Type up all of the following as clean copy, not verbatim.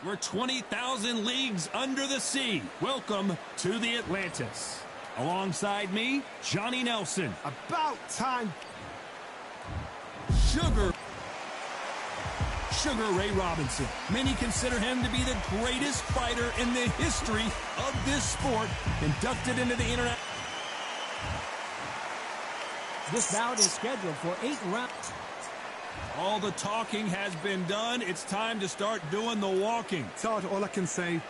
We're 20,000 leagues under the sea. Welcome to the Atlantis. Alongside me, Johnny Nelson. About time. Sugar Ray Robinson. Many consider him to be the greatest fighter in the history of this sport. Inducted into the internet. This bout is scheduled for 8 rounds. All the talking has been done. It's time to start doing the walking. Todd, all I can say,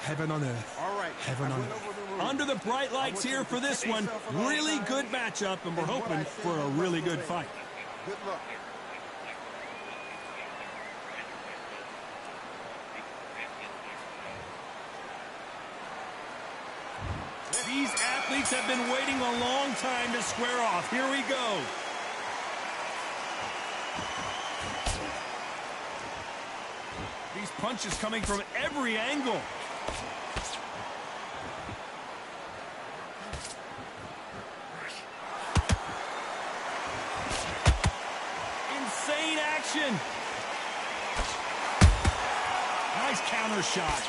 heaven on earth. All right. Heaven on earth. Under the bright lights here for this one. Really good matchup, and we're hoping for a really good fight. Good luck. These athletes have been waiting a long time to square off. Here we go. These punches coming from every angle. Insane action. Nice counter shot.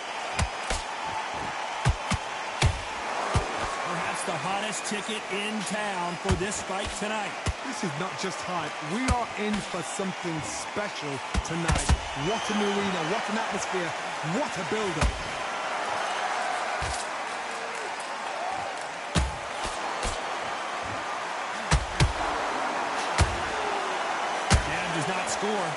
Perhaps the hottest ticket in town for this fight tonight. This is not just hype. We are in for something special tonight. What an arena, what an atmosphere, what a build-up. Dan does not score.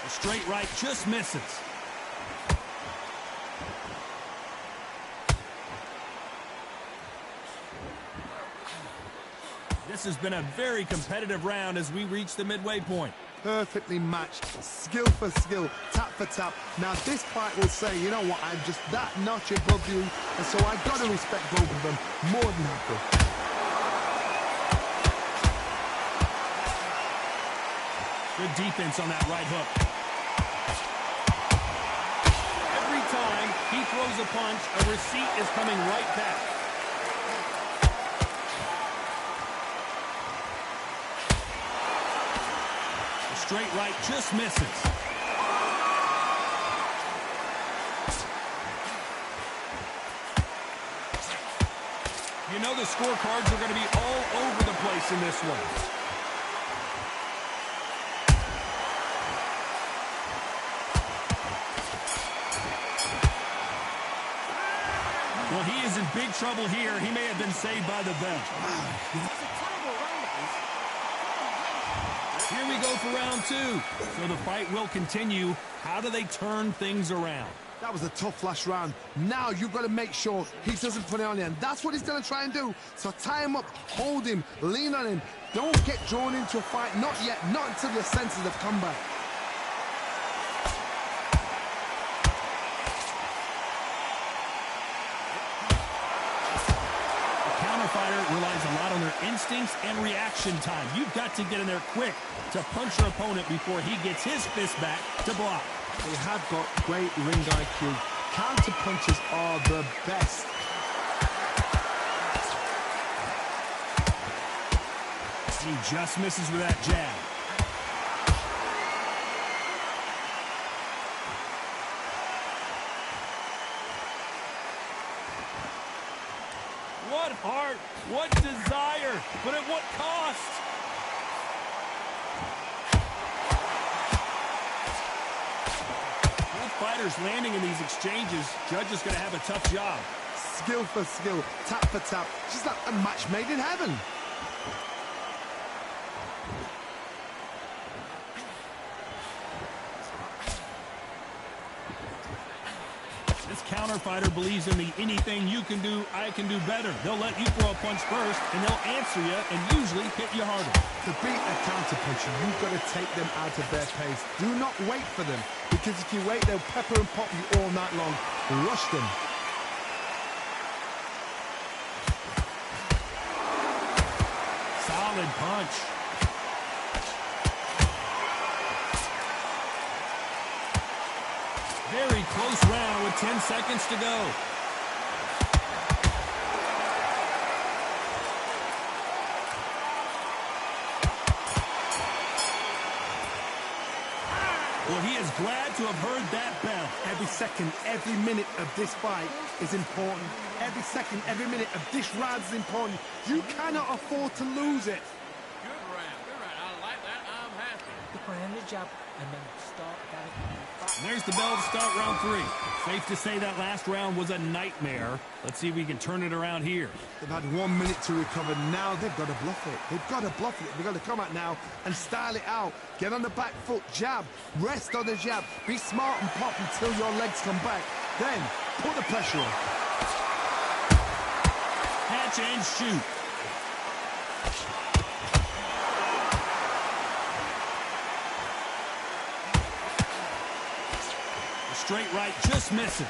The straight right just misses. This has been a very competitive round as we reach the midway point. Perfectly matched, skill for skill, tap for tap. Now this fight will say, you know what, I'm just that notch above you, and so I've got to respect both of them more than happy. Good defense on that right hook. Every time he throws a punch, a receipt is coming right back. Straight right just misses. You know the scorecards are going to be all over the place in this one. Well, he is in big trouble here. He may have been saved by the bell. Here we go for round 2. So the fight will continue. How do they turn things around? That was a tough last round. Now you've got to make sure he doesn't put it on you, and that's what he's going to try and do. So tie him up, hold him, lean on him. Don't get drawn into a fight. Not yet. Not until your senses have come back. Fighter relies a lot on their instincts and reaction time. You've got to get in there quick to punch your opponent before he gets his fist back to block. They have got great ring IQ. Counter punches are the best. He just misses with that jab. What heart, what desire, but at what cost? Both fighters landing in these exchanges. Judge is going to have a tough job. Skill for skill, tap for tap. Just like a match made in heaven. Counter fighter believes in the anything you can do, I can do better. They'll let you throw a punch first, and they'll answer you and usually hit you harder. To beat a counter puncher, you've got to take them out of their pace. Do not wait for them, because if you wait, they'll pepper and pop you all night long. Rush them. Solid punch. Very close round with 10 seconds to go. glad to have heard that bell. Every second, every minute of this fight is important. Every second, every minute of this round is important. You cannot afford to lose it. Good round. Good round. I like that. I'm happy. Land the jab and then start that. And there's the bell to start round 3. Safe to say that last round was a nightmare. Let's see if we can turn it around here. They've had 1 minute to recover. Now they've got to bluff it. They've got to bluff it. They've got to come out now and style it out. Get on the back foot, jab, rest on the jab. Be smart and pop until your legs come back. Then put the pressure on. Catch and shoot. The straight right just misses.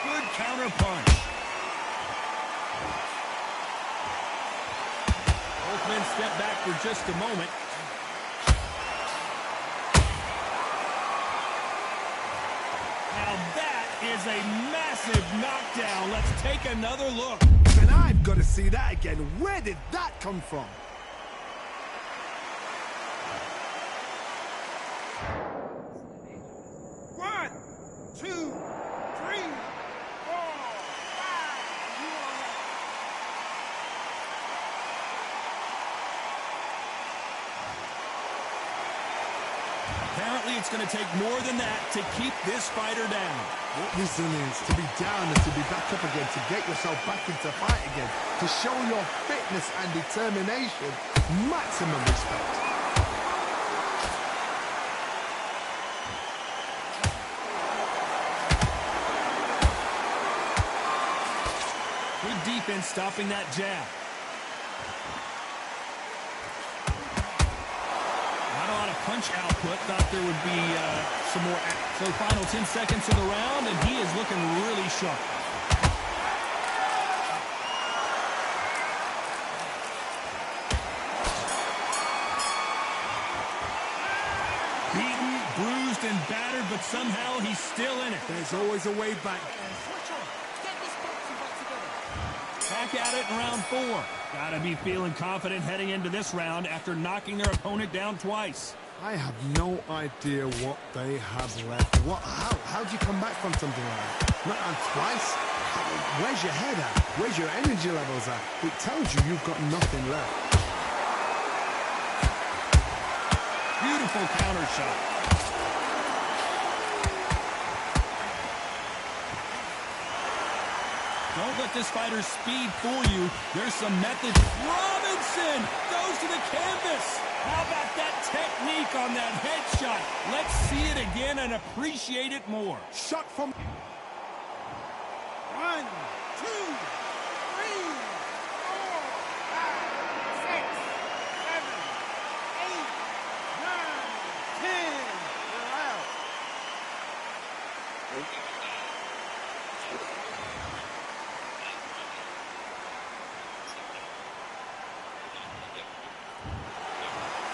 Good counter punch. Both men step back for just a moment. Now that is a massive knockdown. Let's take another look. And I've got to see that again. Where did that come from? One, two, three, four, five. Apparently, it's going to take more than that to keep this fighter down. What resilience to be down and to be back up again, to get yourself back into fight again, to show your fitness and determination. Maximum respect. Good defense stopping that jab. Not a lot of punch output. Thought there would be some more. So final 10 seconds of the round, and he is looking really sharp. Beaten, bruised, and battered, but somehow he's still in it. There's always a way back. Switch on. Get this boxing back together. Back at it in round 4. Gotta be feeling confident heading into this round after knocking their opponent down twice. I have no idea what they have left. How do you come back from something like that? Not on twice? Where's your head at? Where's your energy levels at? It tells you you've got nothing left. Beautiful counter shot. Don't let this fighter's speed fool you. There's some method. Robinson goes to the canvas. How about that technique on that headshot? Let's see it again and appreciate it more. Shot from... 1, 2, 3, 4, 5, 6, 7, 8, 9, 10. You're out.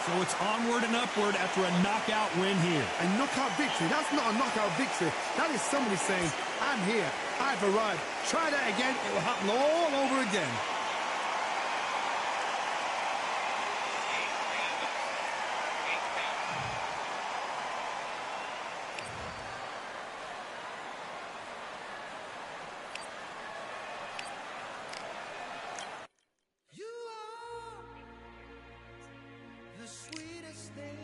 So it's onward and upward after a knockout win here. A knockout victory. That's not a knockout victory. That is somebody saying, I'm here. I've arrived. Try that again. It will happen all over again. The sweetest thing,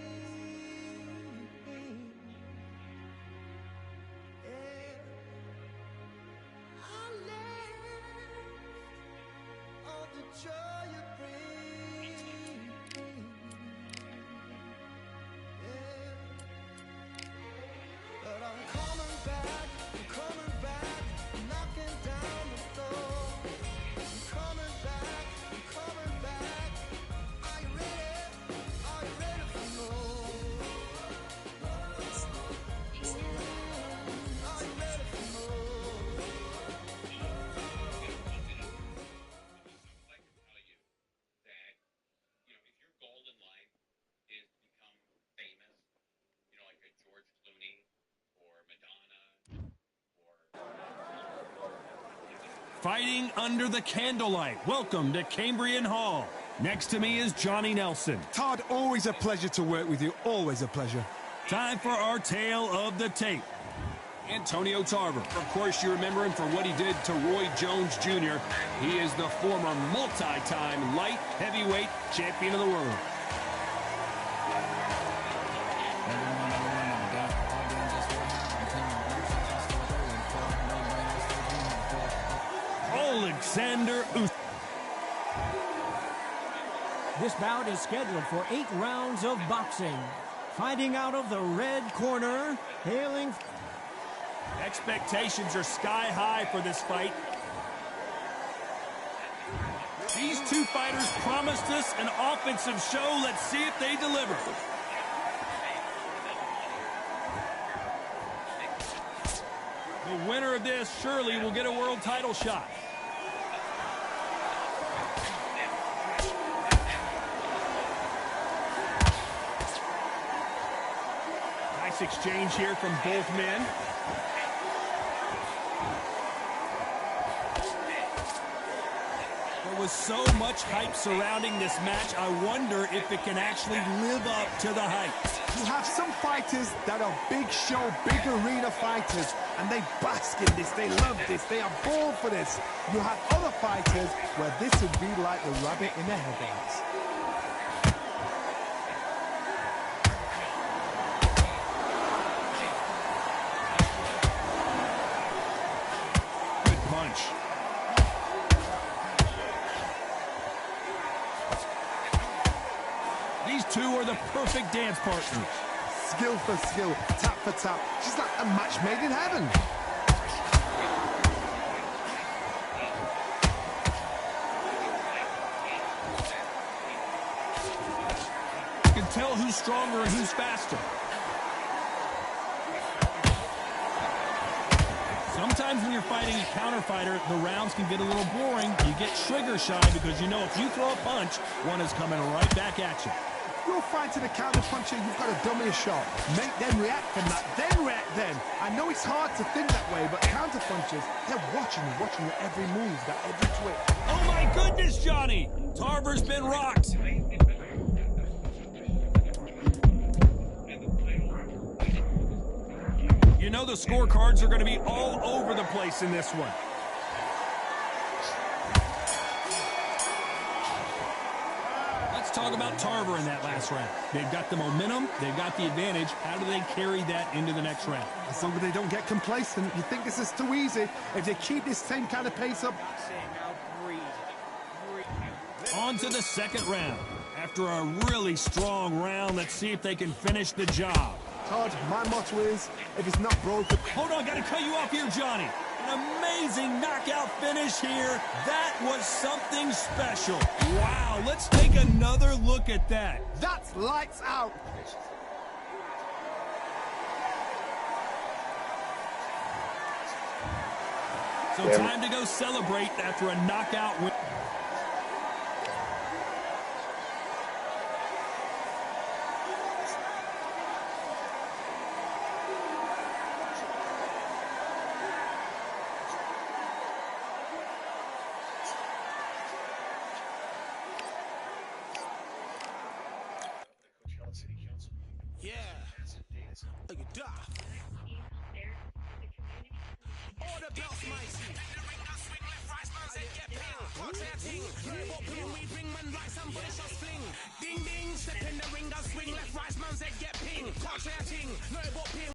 yeah. I left Fighting under the candlelight. Welcome to Cambrian Hall. Next to me is Johnny Nelson. Todd, always a pleasure to work with you. Always a pleasure. Time for our tale of the tape. Antonio Tarver. Of course, you remember him for what he did to Roy Jones Jr. He is the former multi-time light heavyweight champion of the world. Alexander Usyk. This bout is scheduled for 8 rounds of boxing. Fighting out of the red corner, hailing... Expectations are sky high for this fight. These two fighters promised us an offensive show. Let's see if they deliver. The winner of this surely will get a world title shot. Nice exchange here from both men. There was so much hype surrounding this match, I wonder if it can actually live up to the hype. You have some fighters that are big show, big arena fighters, and they bask in this, they love this, they are born for this. You have other fighters where this would be like the rabbit in the headlights. Good punch. These two are the perfect dance partners. Skill for skill, tap for tap, just like a match made in heaven. You can tell who's stronger and who's faster. Sometimes when you're fighting a counter fighter, the rounds can get a little boring. You get trigger shy because you know if you throw a punch, one is coming right back at you. You're fighting a counter puncher, you've got to dummy a shot. Make them react from that, then react then. I know it's hard to think that way, but counter punchers, they're watching your every move, that every twitch. Oh my goodness, Johnny! Tarver's been rocked. You know the scorecards are going to be all over the place in this one. Let's talk about Tarver in that last round. They've got the momentum, they've got the advantage. How do they carry that into the next round? As long as they don't get complacent, you think this is too easy. If they keep this same kind of pace up. On to the second round. After a really strong round, let's see if they can finish the job. Todd, my motto is, if it's not broken... Hold on, gotta cut you off here, Johnny. An amazing knockout finish here. That was something special. Wow, let's take another look at that. That's lights out. So time to go celebrate after a knockout win. Yeah. Look at that. Order belts, mighty. We bring man like some British fling. Ding ding, step in the ring, I swing left, right, man's head get ping. Catch that thing, no but ping.